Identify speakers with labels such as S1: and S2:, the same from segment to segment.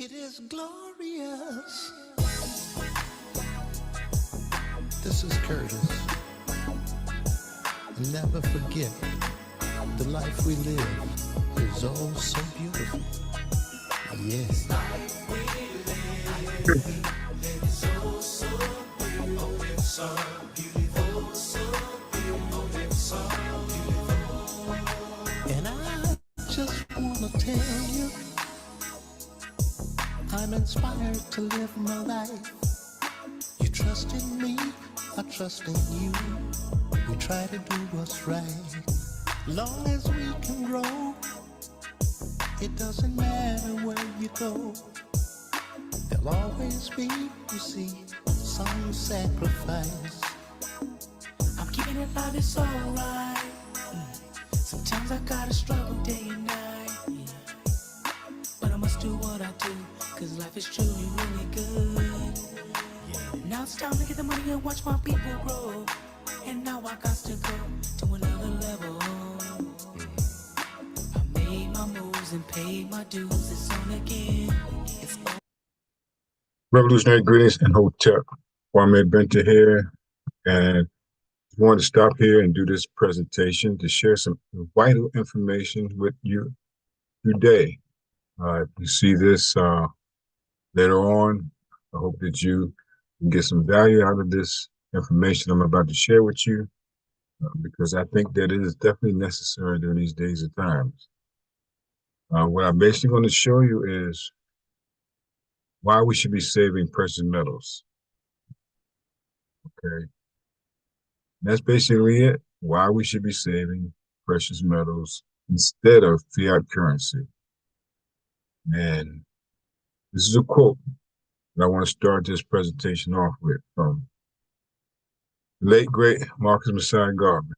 S1: It is glorious. This is Curtis. Never forget the life we live is oh so beautiful. Yes. And I just wanna tell you, I'm inspired to live my life. You trust in me, I trust in you. We try to do what's right. Long as we can grow, it doesn't matter where you go. There'll always be, you see, some sacrifice. I'm keeping it live, it's alright. Sometimes I gotta struggle day and night. But I must do what I do, cause life is truly really good. Now it's time to get the money and watch my people grow. And now I got to go to another level. I made my moves and paid my dues. It's on again. It's on.
S2: Revolutionary greetings and Hotep. Kwame Benter here, and I wanted to stop here and do this presentation to share some vital information with you today. If you see this later on, I hope that you can get some value out of this information I'm about to share with you, because I think that it is definitely necessary during these days and times. What I'm basically going to show you is why we should be saving precious metals. Okay. That's basically it. Why we should be saving precious metals instead of fiat currency. And this is a quote that I want to start this presentation off with from the late, great Marcus Messiah Garvey.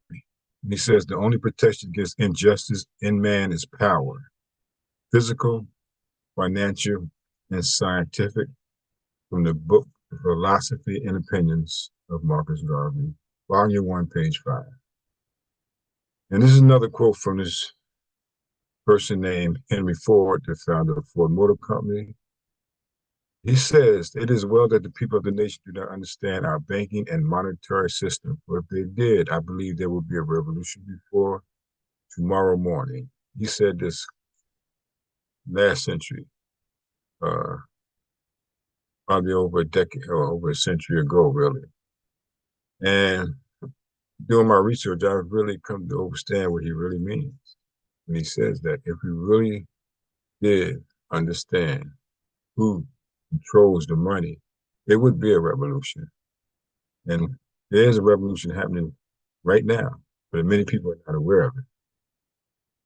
S2: And he says, the only protection against injustice in man is power, physical, financial, and scientific, from the book Philosophy and Opinions of Marcus Garvey, Volume 1, page 5. And this is another quote from this person named Henry Ford, the founder of Ford Motor Company. He says, it is well that the people of the nation do not understand our banking and monetary system, for if they did, I believe there would be a revolution before tomorrow morning. He said this last century, probably over a decade or over a century ago, really. And doing my research, I've really come to understand what he really means when he says that if we really did understand who controls the money, there would be a revolution. And there's a revolution happening right now, but many people are not aware of it.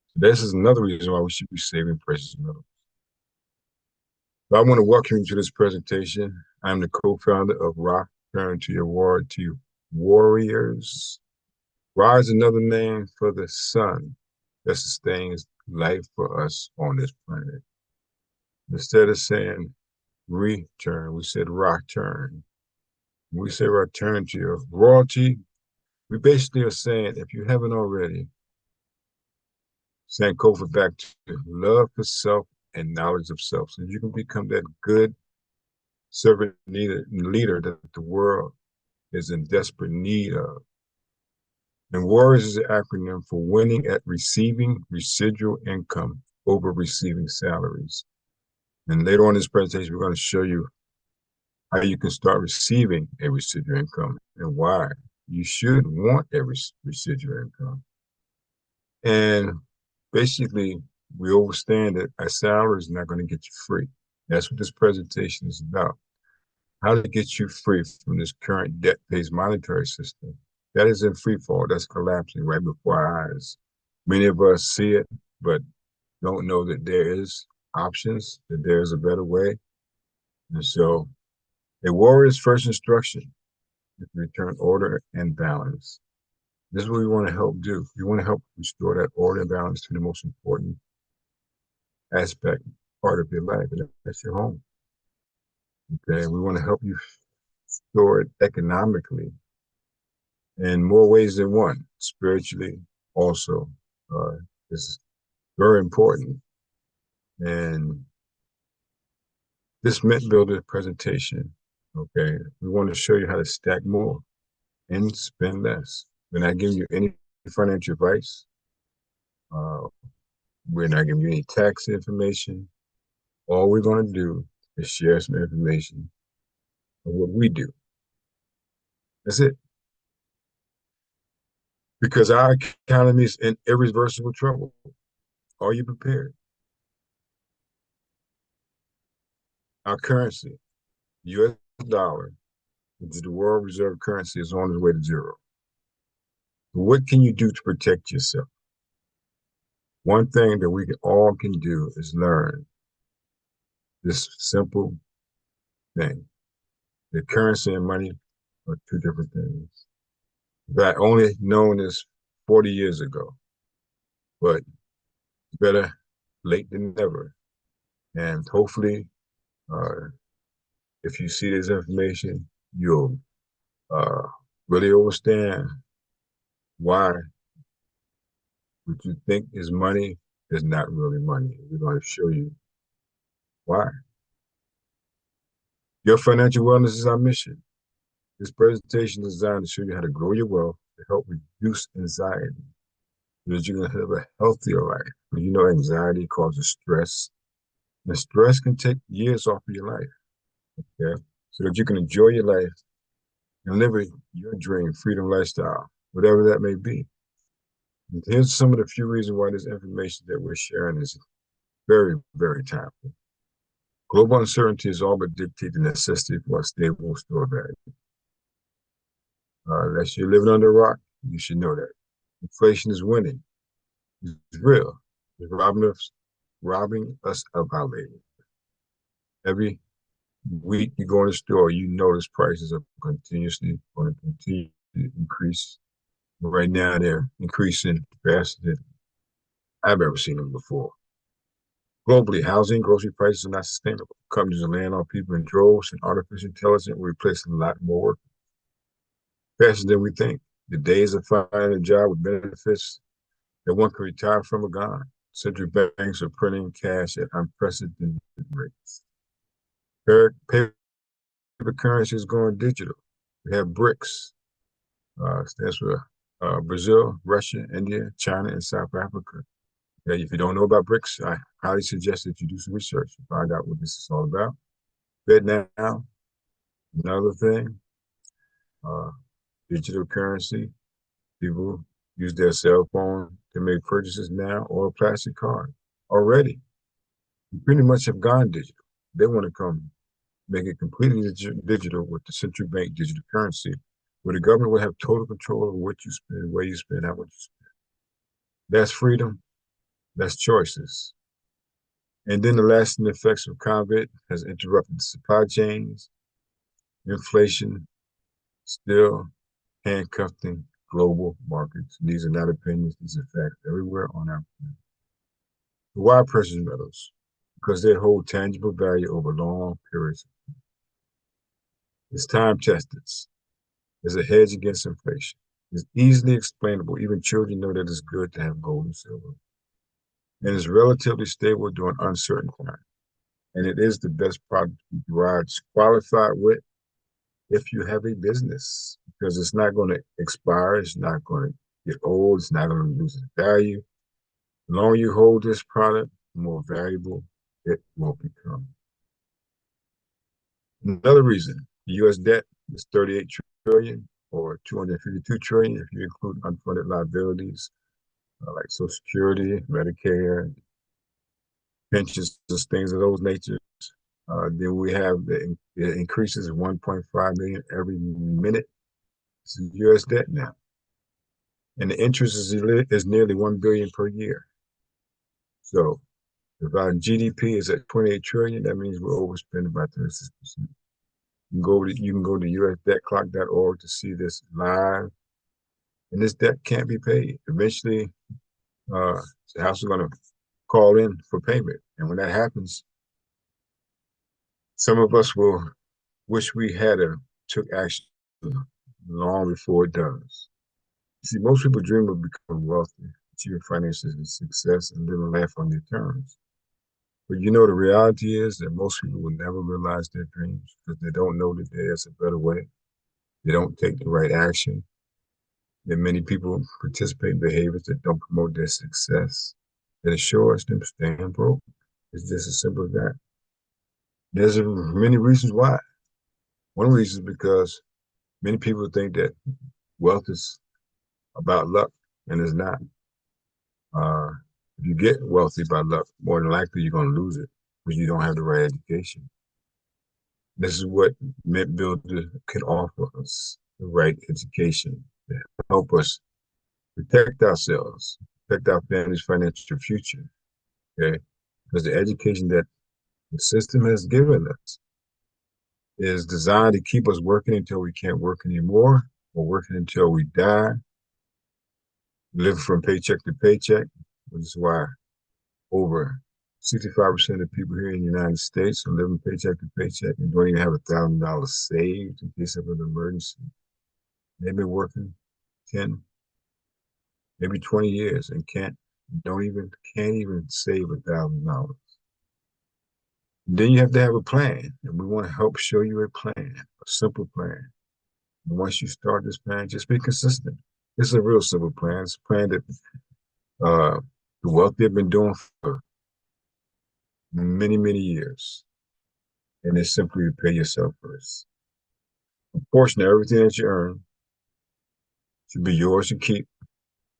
S2: So this is another reason why we should be saving precious metals. So I want to welcome you to this presentation. I'm the co-founder of Ra, Turn to Your Warrior Warriors. Ra is another name for the sun that sustains life for us on this planet. Instead of saying return, we said return. When we say return to your royalty, we basically are saying, if you haven't already, Sankofa back to love for self and knowledge of self, so you can become that good servant leader that the world is in desperate need of. And WARRIORS is an acronym for winning at receiving residual income over receiving salaries. And later on in this presentation, we're going to show you how you can start receiving a residual income and why you should want a residual income. And basically, we understand that a salary is not going to get you free. That's what this presentation is about. How to get you free from this current debt-based monetary system. That is in free fall. That's collapsing right before our eyes. Many of us see it, but don't know that there is options, that there's a better way. And so a warrior's first instruction is to return order and balance. This is what we want to help do. We want to help restore that order and balance to the most important aspect, part of your life, and that's your home. Okay, we want to help you store it economically in more ways than one. Spiritually also is very important. And This Mint Builder presentation, okay, we want to show you how to stack more and spend less. We're not giving you any financial advice. Uh, we're not giving you any tax information. All we're going to do is share some information of what we do. That's it. Because our economy is in irreversible trouble. Are you prepared? Our currency, US dollar, which is the world reserve currency, is on its way to zero. What can you do to protect yourself? One thing that we all can do is learn this simple thing. The currency and money are two different things. That only known as 40 years ago, but better late than never. And hopefully, uh, if you see this information, you'll uh, really understand why what you think is money is not really money. We're going to show you why. Your financial wellness is our mission. This presentation is designed to show you how to grow your wealth to help reduce anxiety so that you can have a healthier life. You know, anxiety causes stress, and stress can take years off of your life, okay? So that you can enjoy your life and live your dream, freedom lifestyle, whatever that may be. And here's some of the few reasons why this information that we're sharing is very, very timely. Global uncertainty is all but dictate the necessity for a stable store value. Unless you're living under a rock, you should know that. Inflation is winning. It's real. It's robbing us of our labor. Every week you go in the store, you notice prices are continuously going to continue to increase. Right now, they're increasing faster than I've ever seen them before. Globally, housing, grocery prices are not sustainable. Companies are laying off people in droves, and artificial intelligence will replace a lot more work faster than we think. The days of finding a job with benefits that one can retire from are gone. Central banks are printing cash at unprecedented rates. Paper currency is going digital. We have BRICS, stands for Brazil, Russia, India, China, and South Africa. Okay, if you don't know about BRICS, I highly suggest that you do some research to find out what this is all about. Vietnam, another thing, uh, digital currency. People use their cell phone to make purchases now or a plastic card already. You pretty much have gone digital. They want to come make it completely digital with the central bank digital currency, where the government will have total control over what you spend, where you spend, how much you spend. That's freedom. That's choices. And then the lasting effects of COVID has interrupted supply chains, inflation, still handcuffing global markets. These are not opinions, these are facts everywhere on our planet. Why precious metals? Because they hold tangible value over long periods. It's time tested. It's a hedge against inflation. It's easily explainable. Even children know that it's good to have gold and silver. And it's relatively stable during uncertain times. And it is the best product to be qualified with if you have a business, because it's not going to expire. It's not going to get old. It's not going to lose its value. The longer you hold this product, the more valuable it will become. Another reason, the U.S. debt is 38 trillion or 252 trillion if you include unfunded liabilities like Social Security, Medicare, pensions, things of those natures. Then we have the increases of 1.5 million every minute. It's U.S. debt now, and the interest is nearly 1 billion per year. So if our GDP is at 28 trillion, that means we're overspending by 36%. You can go to usdebtclock.org to see this live, and this debt can't be paid. Eventually, the house is going to call in for payment, and when that happens, some of us will wish we had took action long before it does. See, most people dream of becoming wealthy, achieving financial success, and living life on their terms. But you know, the reality is that most people will never realize their dreams because they don't know that there's a better way. They don't take the right action. That many people participate in behaviors that don't promote their success, that assures them staying broke. It's just as simple as that. There's many reasons why. One reason is because many people think that wealth is about luck, and it's not. Uh, if you get wealthy by luck, more than likely you're going to lose it because you don't have the right education. This is what Mint Builder can offer us, the right education to help us protect ourselves, protect our family's financial future, okay? Because the education that the system has given us is designed to keep us working until we can't work anymore or working until we die, living from paycheck to paycheck, which is why over 65% of people here in the United States are living paycheck to paycheck and don't even have $1,000 saved in case of an emergency. They've been working 10, maybe 20 years and can't even save $1,000. Then you have to have a plan, and we want to help show you a plan, a simple plan. And once you start this plan, just be consistent. This is a real simple plan. It's a plan that uh, the wealthy have been doing for many, many years, and it's simply to pay yourself first. A portion of everything that you earn should be yours to keep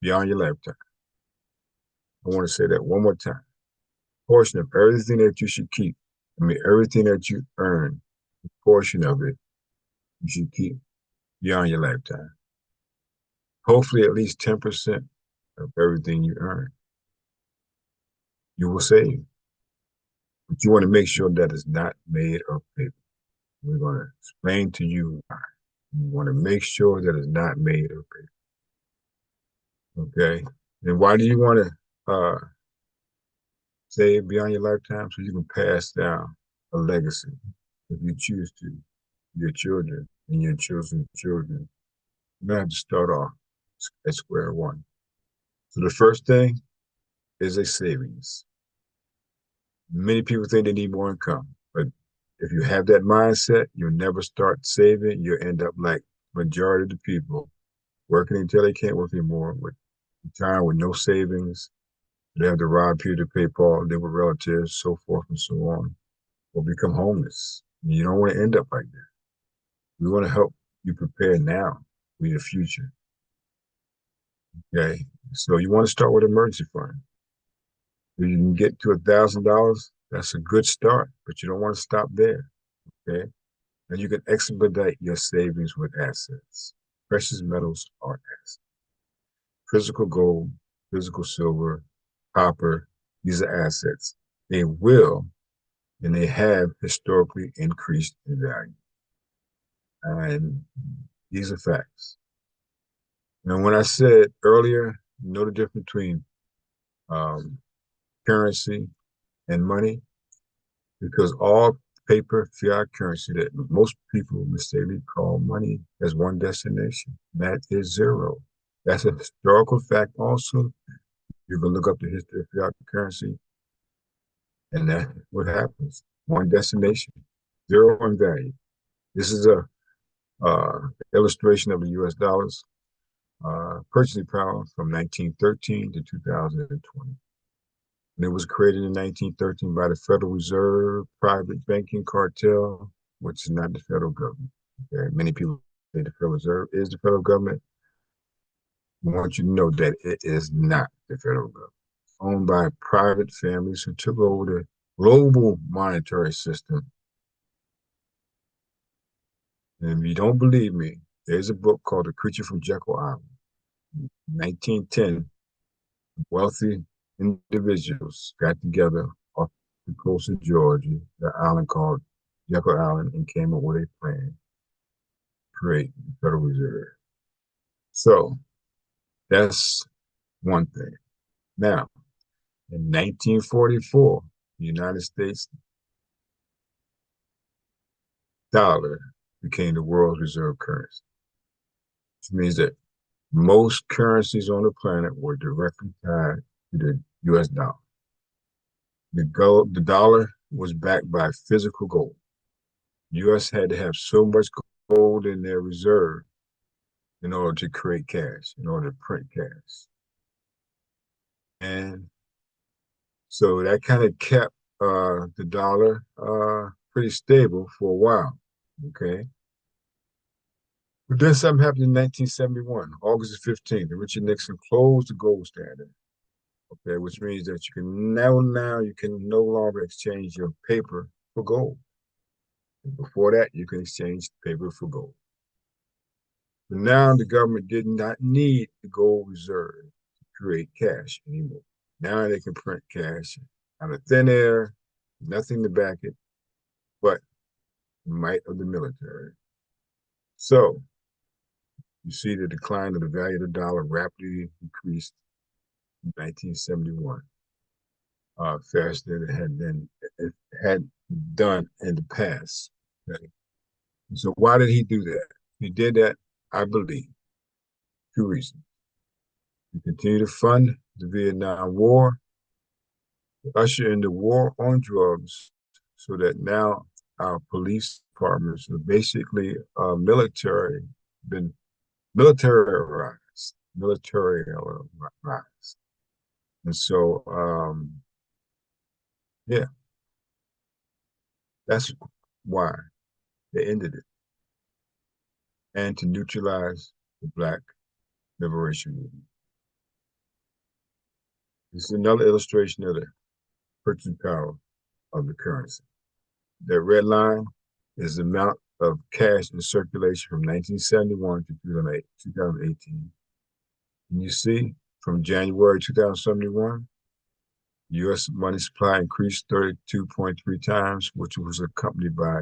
S2: beyond your lifetime. I want to say that one more time. A portion of everything that you should keep, everything that you earn, a portion of it you should keep beyond your lifetime. Hopefully, at least 10% of everything you earn, you will save. But you want to make sure that it's not made of paper. We're going to explain to you why. You want to make sure that it's not made of paper. Okay? And why do you want to save beyond your lifetime? So you can pass down a legacy if you choose to, your children and your children's children. You don't have to start off at square one. So the first thing is a savings. Many people think they need more income, but if you have that mindset, you'll never start saving. You'll end up like majority of the people working until they can't work anymore, with retiring with no savings. They have to rob people to pay Paul, live with relatives, so forth and so on, or become homeless. You don't want to end up like that. We want to help you prepare now for your future. Okay, so you want to start with an emergency fund. If you can get to $1,000, that's a good start, but you don't want to stop there. Okay, and you can expedite your savings with assets. Precious metals are assets. Physical gold, physical silver, copper, these are assets. They will and they have historically increased in value. And these are facts. And when I said earlier, you know the difference between um, currency and money, because all paper fiat currency that most people mistakenly call money has one destination. That is zero. That's a historical fact also. You can look up the history of fiat currency, and that's what happens. One destination, zero in value. This is a illustration of the U.S. dollars purchasing power from 1913 to 2020. And it was created in 1913 by the Federal Reserve private banking cartel, which is not the federal government. Okay? Many people say the Federal Reserve is the federal government. I want you to know that it is not the federal government. It's owned by private families who took over the global monetary system. And if you don't believe me, there's a book called The Creature from Jekyll Island. In 1910, wealthy individuals got together off the coast of Georgia, the island called Jekyll Island, and came up with a plan to create the Federal Reserve. So that's one thing. Now, in 1944, the United States dollar became the world's reserve currency, which means that most currencies on the planet were directly tied to the US dollar. The dollar was backed by physical gold. U.S. had to have so much gold in their reserve in order to create cash, in order to print cash. And so that kind of kept the dollar pretty stable for a while. Okay. But then something happened in 1971, August 15th, and Richard Nixon closed the gold standard. Okay, which means that you can no longer exchange your paper for gold. Before that, you can exchange paper for gold. But now the government did not need the gold reserve to create cash anymore. Now they can print cash out of thin air, nothing to back it, but the might of the military. So you see the decline of the value of the dollar rapidly increased in 1971, faster than it had done in the past. Okay? So why did he do that? He did that, I believe, two reasons. To continue to fund the Vietnam War, to usher in the war on drugs, so that now our police departments are basically been militarized, militarized. And so, yeah, that's why they ended it. And to neutralize the Black Liberation Movement. This is another illustration of the purchasing power of the currency. That red line is the amount of cash in circulation from 1971 to 2018. And you see, from January 2071, U.S. money supply increased 32.3 times, which was accompanied by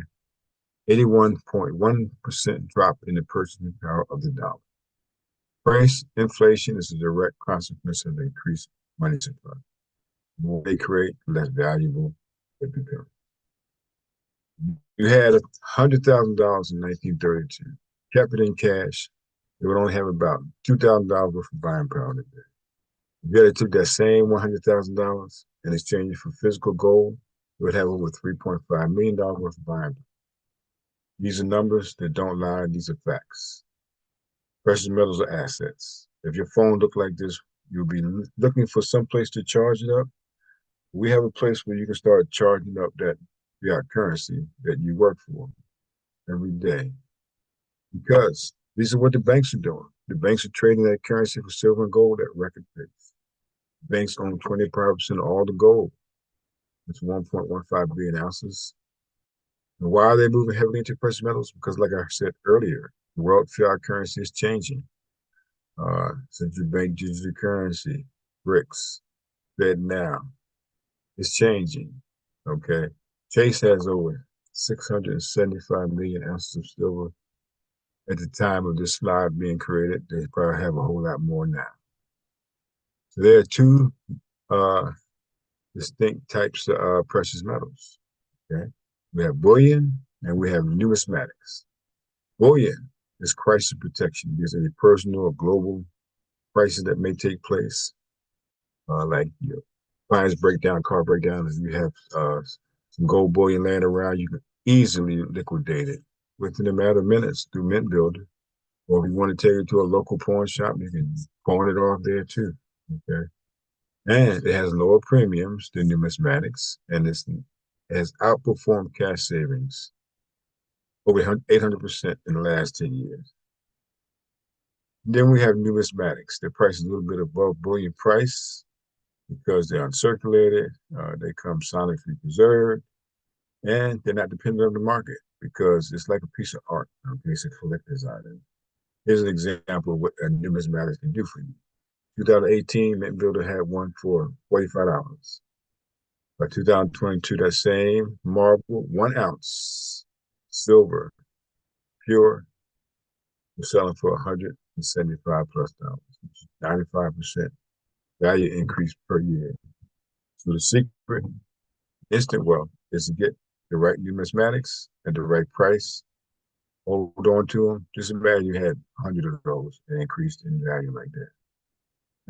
S2: 81.1% drop in the purchasing power of the dollar. Price inflation is a direct consequence of the increased money supply. The more they create, the less valuable it becomes. You had $100,000 in 1932, kept it in cash, it would only have about $2,000 worth of buying power today. If you had took that same $100,000 and exchanged it for physical gold, it would have over $3.5 million worth of buying power. These are numbers that don't lie, these are facts. Precious metals are assets. If your phone looked like this, you'll be looking for some place to charge it up. We have a place where you can start charging up that fiat currency that you work for every day. Because these are what the banks are doing. The banks are trading that currency for silver and gold at record pace. Banks own 25% of all the gold. It's 1.15 billion ounces. And why are they moving heavily into precious metals? Because, like I said earlier, the world fiat currency is changing. Central bank digital currency, BRICS, Fed now, it's changing. Okay. Chase has over 675 million ounces of silver at the time of this slide being created. They probably have a whole lot more now. So there are two distinct types of precious metals. Okay. We have bullion and we have numismatics. Bullion is crisis protection against any personal or global crisis that may take place, like fires breakdown, car breakdown. If you have some gold bullion laying around, you can easily liquidate it within a matter of minutes through Mint Builder. Or if you want to take it to a local pawn shop, you can pawn it off there too. Okay. And it has lower premiums than numismatics, and it has outperformed cash savings over 800% in the last 10 years. Then we have numismatics. Their price is a little bit above bullion price because they're uncirculated, they come sonically preserved, and they're not dependent on the market because it's like a piece of art, a piece of collector's item. Here's an example of what a numismatic can do for you. 2018, Mint Builder had one for $45. By 2022, that same marble, 1 ounce, silver, pure, was selling for $175 plus, which is 95% value increase per year. So the secret, instant wealth, is to get the right numismatics at the right price, hold on to them. Just imagine you had 100 of those and increased in value like that.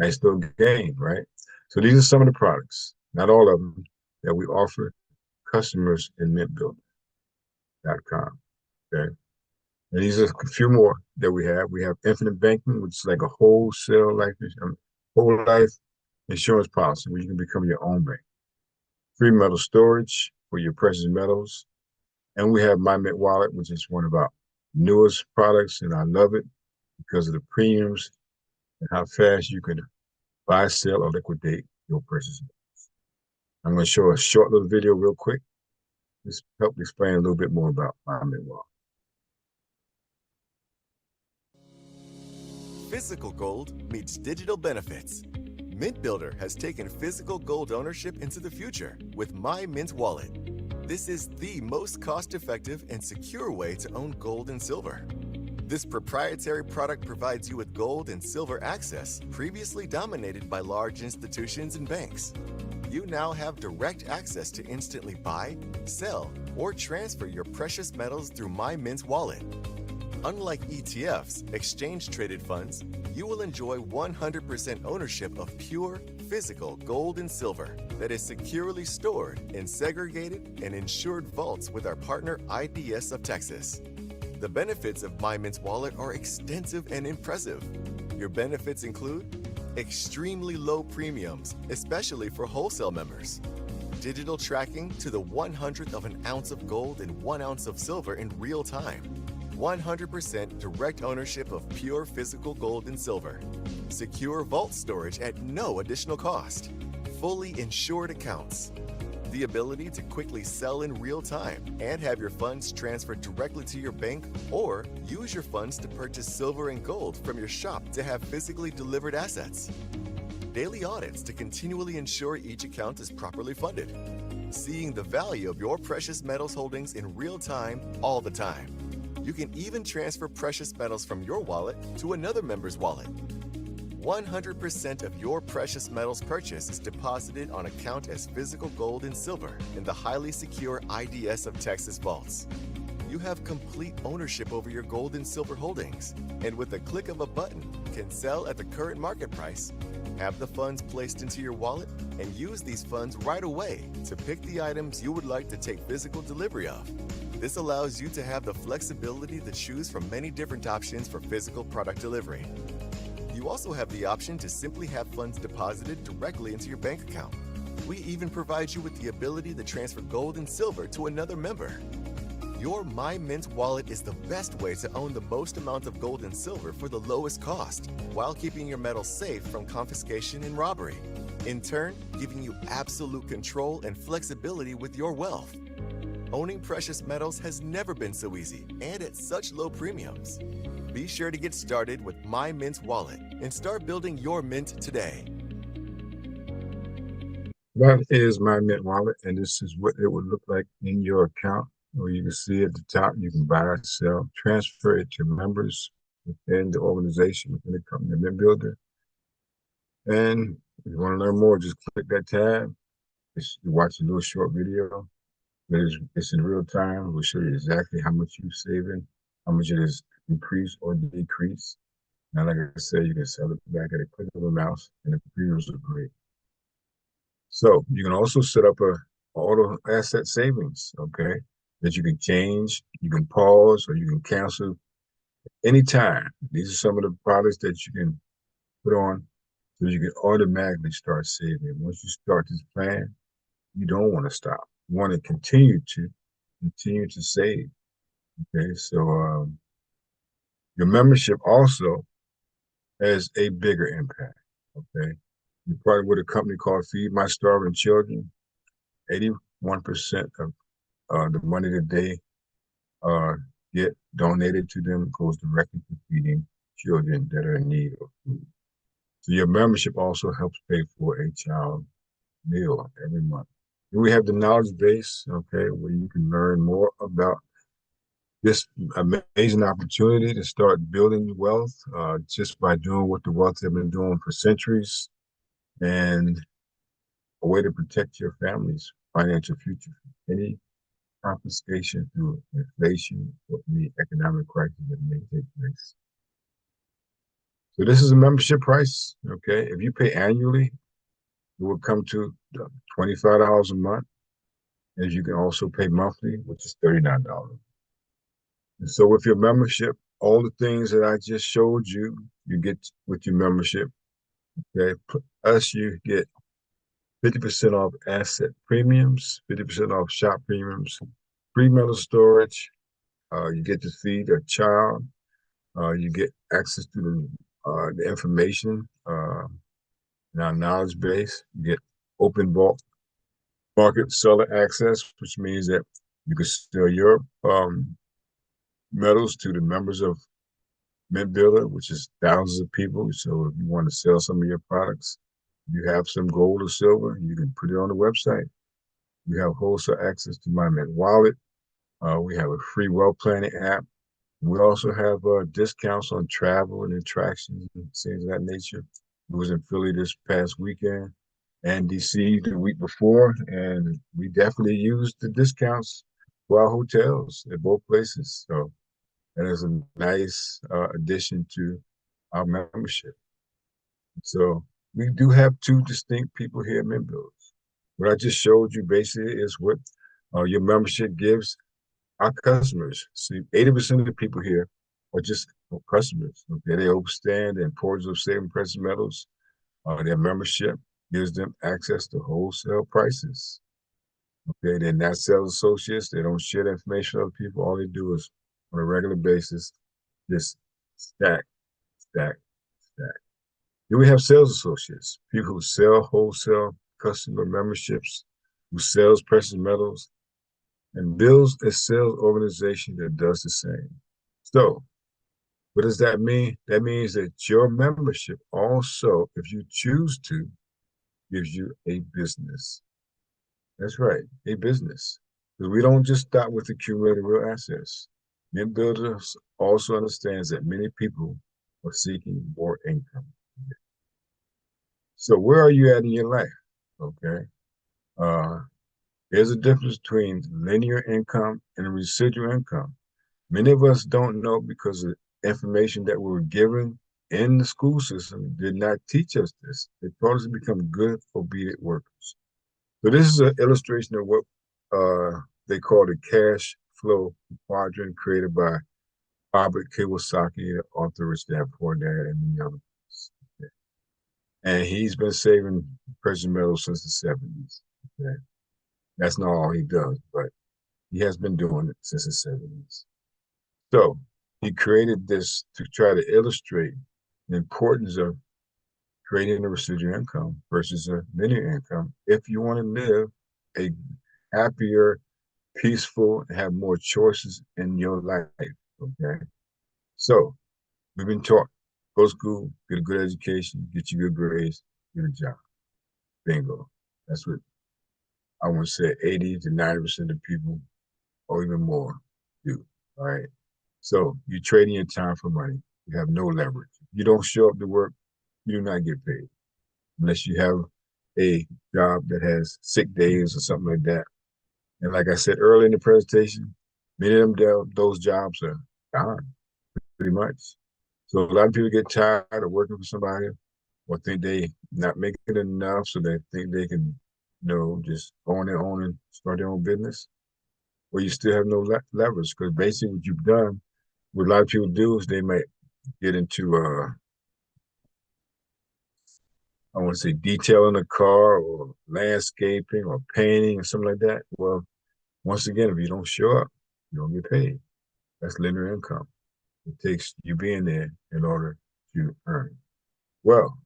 S2: I still gain, right? So these are some of the products, not all of them. that we offer customers in mintbuilder.com. Okay. And these are a few more that we have. We have infinite banking, which is like a whole life insurance policy where you can become your own bank. Free metal storage for your precious metals. And we have My Mint Wallet, which is one of our newest products, and I love it because of the premiums and how fast you can buy, sell, or liquidate your precious metals. I'm going to show a short little video real quick. Just help explain a little bit more about My Mint Wallet.
S3: Physical gold meets digital benefits. Mint Builder has taken physical gold ownership into the future with My Mint Wallet. This is the most cost-effective and secure way to own gold and silver. This proprietary product provides you with gold and silver access previously dominated by large institutions and banks. You now have direct access to instantly buy, sell, or transfer your precious metals through My Mint Wallet. Unlike ETFs, exchange-traded funds, you will enjoy 100% ownership of pure, physical gold and silver that is securely stored in segregated and insured vaults with our partner IDS of Texas. The benefits of My Mint Wallet are extensive and impressive. Your benefits include extremely low premiums, especially for wholesale members, digital tracking to the 100th of an ounce of gold and 1 ounce of silver in real time, 100% direct ownership of pure physical gold and silver, secure vault storage at no additional cost, fully insured accounts, the ability to quickly sell in real time and have your funds transferred directly to your bank, or use your funds to purchase silver and gold from your shop to have physically delivered assets, daily audits to continually ensure each account is properly funded, seeing the value of your precious metals holdings in real time all the time. You can even transfer precious metals from your wallet to another member's wallet. 100% of your precious metals purchase is deposited on account as physical gold and silver in the highly secure IDS of Texas vaults. You have complete ownership over your gold and silver holdings, and with a click of a button, can sell at the current market price, have the funds placed into your wallet, and use these funds right away to pick the items you would like to take physical delivery of. This allows you to have the flexibility to choose from many different options for physical product delivery. You also have the option to simply have funds deposited directly into your bank account. We even provide you with the ability to transfer gold and silver to another member. Your My Mint Wallet is the best way to own the most amount of gold and silver for the lowest cost, while keeping your metals safe from confiscation and robbery. In turn, giving you absolute control and flexibility with your wealth. Owning precious metals has never been so easy and at such low premiums. Be sure to get started with My Mint Wallet and start building your mint today.
S2: That is My Mint Wallet, and this is what it would look like in your account. Where you can see at the top, you can buy, sell, transfer it to members within the organization, within the company, the Mint Builder. And if you want to learn more, just click that tab. You watch a little short video. It's in real time. We'll show you exactly how much you're saving, how much it is increased or decreased. Now, like I said, you can sell it back at a click of a mouse, and the premiums are great. So you can also set up a auto asset savings, okay, that you can change, you can pause, or you can cancel anytime. These are some of the products that you can put on so you can automatically start saving. Once you start this plan, you don't want to stop. You want to continue to save. Okay, so your membership also has a bigger impact. Okay, you partner with a company called Feed My Starving Children. 81% of the money that they get donated to them goes directly to feeding children that are in need of food. So your membership also helps pay for a child meal every month. And we have the knowledge base, okay, where you can learn more about this amazing opportunity to start building wealth just by doing what the wealth have been doing for centuries, and a way to protect your family's financial future from any confiscation through inflation or any economic crisis that may take place. So this is a membership price, okay? If you pay annually, it will come to $25 a month. And you can also pay monthly, which is $39. And so with your membership, all the things that I just showed you, you get with your membership. Okay, plus you get 50% off asset premiums, 50% off shop premiums, free metal storage. You get to feed a child. You get access to the information in our knowledge base. You get open vault market seller access, which means that you can sell your metals to the members of Mint Builder, which is thousands of people. So if you want to sell some of your products, you have some gold or silver, you can put it on the website. You have wholesale access to my Mint wallet. We have a free wealth planning app. We also have discounts on travel and attractions and things of that nature. I was in Philly this past weekend and DC the week before, and we definitely used the discounts for our hotels at both places. So that is a nice addition to our membership. So we do have two distinct people here at Mint Builders. What I just showed you basically is what your membership gives our customers. See, 80% of the people here are just customers. Okay, they understand the importance of saving precious metals. Their membership gives them access to wholesale prices. Okay, they're not sales associates. They don't share the information with other people. All they do is, on a regular basis, just stack, stack, stack. Then we have sales associates, people who sell wholesale customer memberships, who sells precious metals, and builds a sales organization that does the same. So, what does that mean? That means that your membership also, if you choose to, gives you a business. That's right, a business. Because we don't just stop with accumulating real assets. Mint Builders also understands that many people are seeking more income. So where are you at in your life? Okay. Uh, there's a difference between linear income and residual income. Many of us don't know because the information that we were given in the school system did not teach us this. They taught us to become good, obedient workers. So this is an illustration of what they call the cash flow quadrant created by Robert Kiyosaki, the author of Rich Dad Poor Dad, and many others. Okay. And he's been saving precious metals since the 70s. Okay. That's not all he does, but he has been doing it since the 70s. So he created this to try to illustrate the importance of creating a residual income versus a linear income if you want to live a happier, peaceful, and have more choices in your life. Okay. So we've been taught go to school, get a good education, get you good grades, get a job. Bingo. That's what I want to say 80 to 90% of people, or even more, do. All right. So you're trading your time for money. You have no leverage. You don't show up to work, you do not get paid unless you have a job that has sick days or something like that. And like I said earlier in the presentation, many of them, those jobs are gone pretty much. So a lot of people get tired of working for somebody or think they not making enough, so they think they can, just go on their own and start their own business. Well, you still have no leverage because basically what you've done, what a lot of people do is they might get into I want to say detailing a car or landscaping or painting or something like that. Well, once again, if you don't show up, you don't get paid. That's linear income. It takes you being there in order to earn. Well,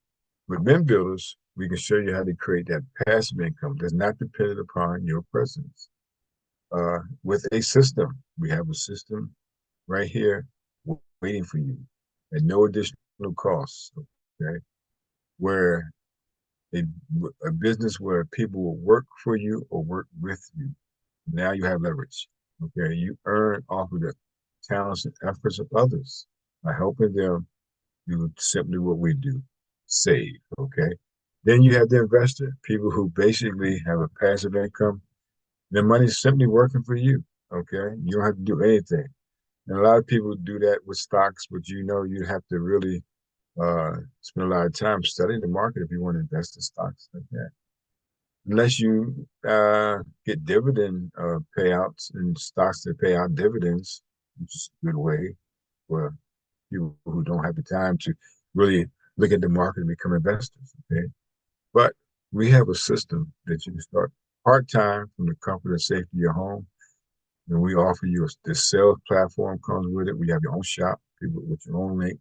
S2: with Mint Builders, we can show you how to create that passive income that's not dependent upon your presence. With a system, we have a system right here waiting for you at no additional costs. Okay, where a, a business where people will work for you or work with you. Now you have leverage. Okay, you earn off of the talents and efforts of others by helping them do simply what we do, save. Okay, then you have the investor, people who basically have a passive income. Their money's simply working for you. Okay, you don't have to do anything. And a lot of people do that with stocks, but you have to really spend a lot of time studying the market if you want to invest in stocks like that. unless you get dividend payouts and stocks that pay out dividends, which is a good way for people who don't have the time to really look at the market and become investors. Okay, but we have a system that you can start part-time from the comfort and safety of your home. And we offer you this sales platform comes with it. We have your own shop, people with your own link.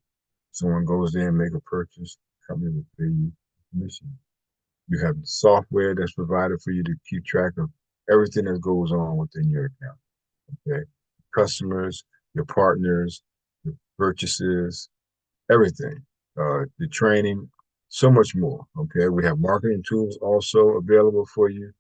S2: Someone goes there and make a purchase, the company will pay you commission. You have software that's provided for you to keep track of everything that goes on within your account. Okay, customers, your partners, your purchases, everything, the training, so much more. Okay, we have marketing tools also available for you.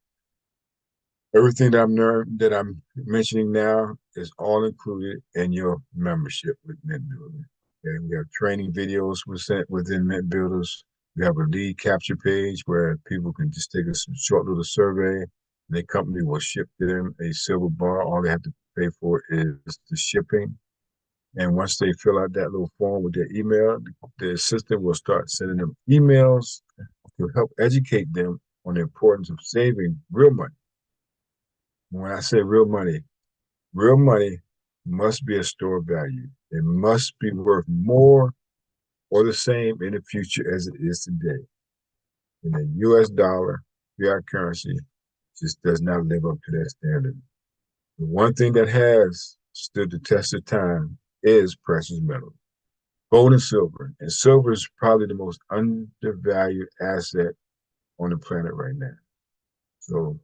S2: Everything that I'm mentioning now is all included in your membership with Mint Builder. Okay, we have training videos within Mint Builders. We have a lead capture page where people can just take a short little survey. The company will ship them a silver bar. All they have to pay for is the shipping. And once they fill out that little form with their email, the assistant will start sending them emails to help educate them on the importance of saving real money. When I say real money must be a store of value. It must be worth more or the same in the future as it is today. And the US dollar, fiat currency, just does not live up to that standard. The one thing that has stood the test of time is precious metals, gold and silver. And silver is probably the most undervalued asset on the planet right now. So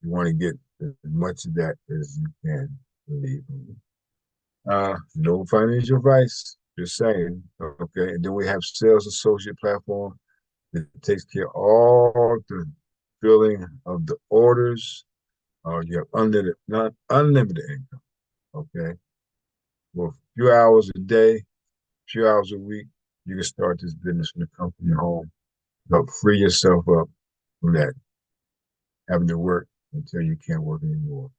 S2: you want to get as much of that as you can, believe me. No financial advice, just saying. Okay. And then we have sales associate platform that takes care of all the filling of the orders. You have unlimited income. Okay. For a few hours a day, a few hours a week, you can start this business from the comfort of your home. Help free yourself up from that having to work until you can't work anymore.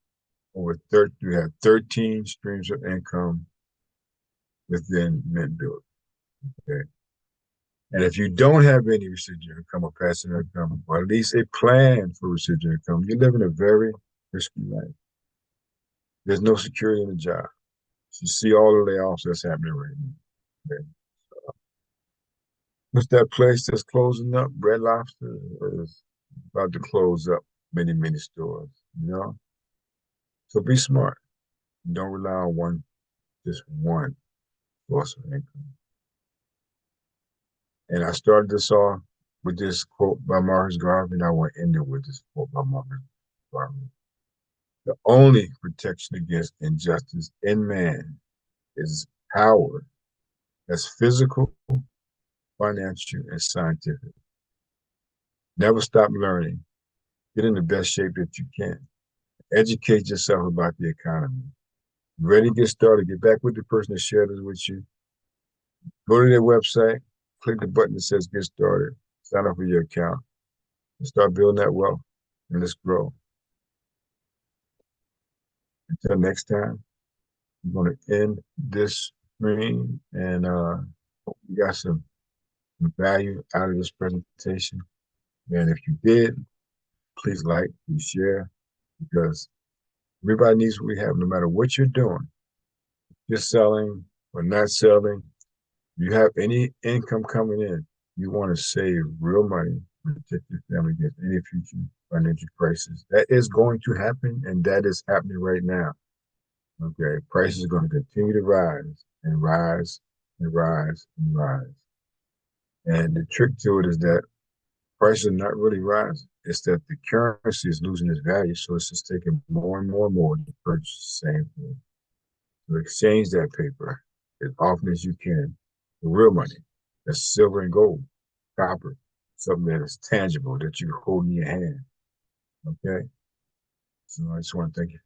S2: You have 13 streams of income within Mint Builder. Okay. And if you don't have any residual income or passive income, or at least a plan for residual income, you're living a very risky life. There's no security in the job. You see all the layoffs that's happening right now. Okay. What's that place that's closing up? Red Lobster is about to close up many stores, you know? So be smart. Don't rely on just one source of income. And I started this off with this quote by Marcus Garvey, and I want to end it with this quote by Marcus Garvey. The only protection against injustice in man is power that's physical, financial, and scientific. Never stop learning. Get in the best shape that you can. Educate yourself about the economy. Ready to get started? Get back with the person that shared this with you. Go to their website, click the button that says get started, sign up for your account, and start building that wealth. And let's grow. Until next time, I'm going to end this stream and hope you got some value out of this presentation. And if you did, please like, please share, because everybody needs what we have, no matter what you're doing. If you're selling or not selling, you have any income coming in, you want to save real money and protect your family against any future financial crisis. That is going to happen, and that is happening right now. Okay, prices are going to continue to rise and rise and rise and rise. And the trick to it is that prices are not really rising. It's that the currency is losing its value, so it's just taking more and more to purchase the same thing. So exchange that paper as often as you can for real money. That's silver and gold, copper, something that is tangible that you can hold in your hand. Okay? So I just want to thank you